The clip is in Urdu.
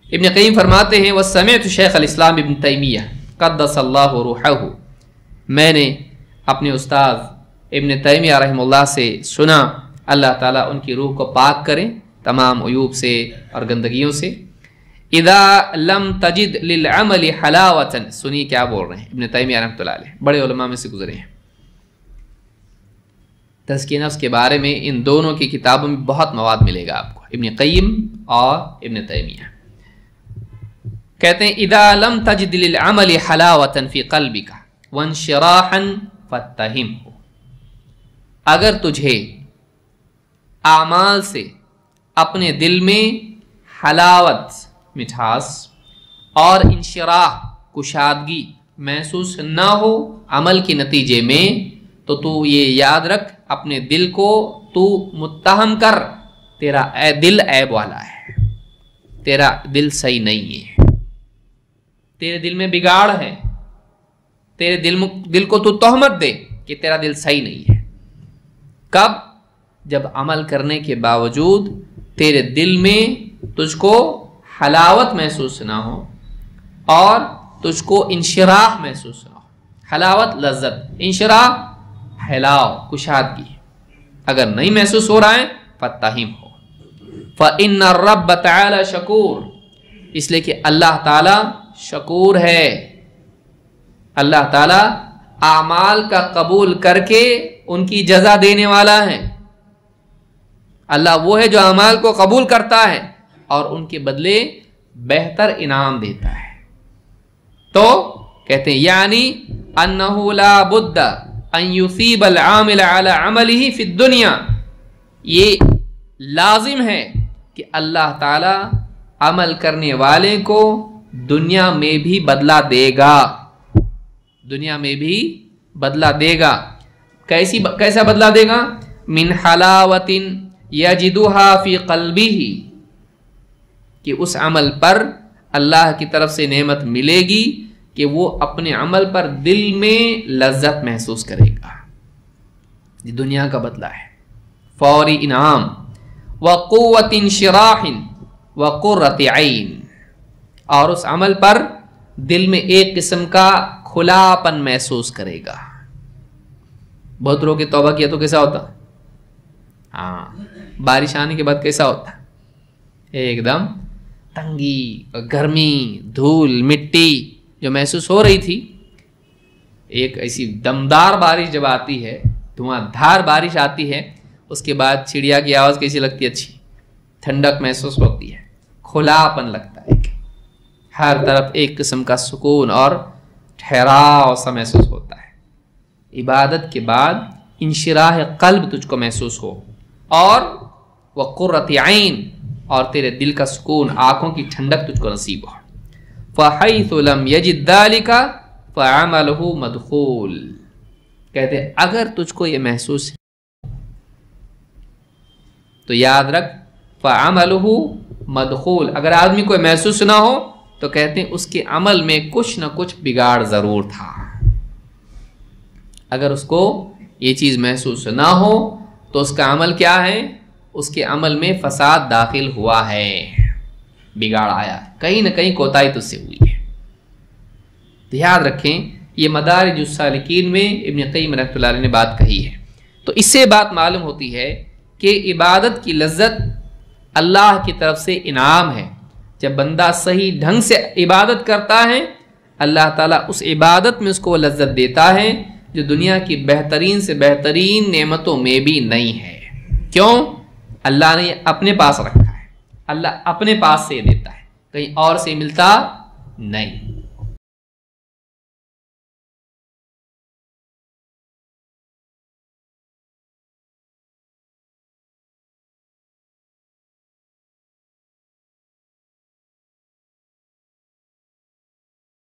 ابن قیم فرماتے ہیں وَسَمِعْتُ شیخ الاسلام ابن تیمیہ قدس اللہ روحہ، میں نے اپنے استاد ابن تیمیہ رحمہ اللہ سے سنا، اللہ تعالیٰ ان کی روح کو پاک کریں تمام عیوب سے اور گندگیوں سے، اذا لم تجد للعمل حلاوة، سنیے کیا بول رہے ہیں ابن تیمیہ رحمۃ اللہ علیہ، بڑے علماء میں سے گزرے ہیں۔ تزکیہ نفس کے بارے میں ان دونوں کی کتابوں میں بہت مواد ملے گا آپ کو، ابن قیم اور ابن تیمیہ۔ کہتے ہیں اذا لم تجد للعمل حلاوة فی قلبک وانشراحا فاتہمہ، اگر تجھے اعمال سے اپنے دل میں حلاوت، مٹھاس اور انشراح، کشادگی محسوس نہ ہو عمل کے نتیجے میں، تو یہ یاد رکھ اپنے دل کو تو متہم کر، تیرا دل عیب والا ہے، تیرا دل صحیح نہیں ہے، تیرے دل میں بگاڑ ہے، تیرے دل کو تو تہمت دے کہ تیرا دل صحیح نہیں ہے۔ کب؟ جب عمل کرنے کے باوجود تیرے دل میں تجھ کو حلاوت محسوس نہ ہو اور تجھ کو انشراح محسوس نہ ہو۔ حلاوت لذت، انشراح پھیلاؤ، کشادگی، اگر نہیں محسوس ہو رہا ہے فاتہم ہو۔ فإن الرب تعالی شکور، اس لیے کہ اللہ تعالی شکور ہے، اللہ تعالی اعمال کا قبول کر کے ان کی جزا دینے والا ہے۔ اللہ وہ ہے جو اعمال کو قبول کرتا ہے اور ان کے بدلے بہتر انعام دیتا ہے۔ تو کہتے ہیں یعنی انہ لا بد ان یصیب العامل علی عملہ فی الدنیا، یہ لازم ہے کہ اللہ تعالی عمل کرنے والے کو دنیا میں بھی بدلہ دے گا، دنیا میں بھی بدلہ دے گا۔ کیسا بدلہ دے گا؟ من حلاوت یجدھا فی قلبہ، کہ اس عمل پر اللہ کی طرف سے نعمت ملے گی کہ وہ اپنے عمل پر دل میں لذت محسوس کرے گا، یہ دنیا کا بدلہ ہے، فوری انعام۔ وقوت انشراح وقرۃ عین، اور اس عمل پر دل میں ایک قسم کا کھلا پن محسوس کرے گا۔ بہت لوگوں کی توبہ کیا تو کیسا ہوتا؟ ہاں، بارش آنے کے بعد کیسا ہوتا؟ ایک دم تنگی، گرمی، دھول، مٹی جو محسوس ہو رہی تھی، ایک ایسی دمدار بارش جب آتی ہے، دھواں دھار بارش آتی ہے، اس کے بعد چڑیا کی آواز کیسی لگتی ہے؟ اچھی، ٹھنڈک محسوس ہوتی ہے، کھلا پن لگتا ہے، ہر طرف ایک قسم کا سکون اور ٹھہراؤ سا محسوس ہوتا ہے۔ عبادت کے بعد انشراح قلب تجھ کو محسوس ہو، اور وقرۃ عین، اور تیرے دل کا سکون، آنکھوں کی ٹھنڈک تجھ کو نصیب ہو۔ فحیث لم یجد ذلک فعملہ مدخول، کہتے ہیں اگر تجھ کو یہ محسوس ہے تو یاد رکھ فعملہ مدخول، اگر آدمی کو محسوس نہ ہو تو کہتے ہیں اس کے عمل میں کچھ نہ کچھ بگاڑ ضرور تھا۔ اگر اس کو یہ چیز محسوس نہ ہو تو اس کا عمل کیا ہے؟ اس کے عمل میں فساد داخل ہوا ہے، بگاڑ آیا، کہیں نہ کہیں کوتاہی تجھ سے ہوئی ہے۔ تو یاد رکھیں، یہ مدارج السالکین میں ابن قیم رحمۃ اللہ علیہ نے بات کہی ہے۔ تو اس سے بات معلوم ہوتی ہے کہ عبادت کی لذت اللہ کی طرف سے انعام ہے۔ جب بندہ صحیح ڈھنگ سے عبادت کرتا ہے، اللہ تعالیٰ اس عبادت میں اس کو لذت دیتا ہے جو دنیا کی بہترین سے بہترین نعمتوں میں بھی نہیں ہے۔ کیوں؟ اللہ نے اپنے پاس رکھا ہے، اللہ اپنے پاس سے دیتا ہے، کہیں اور سے ملتا نہیں۔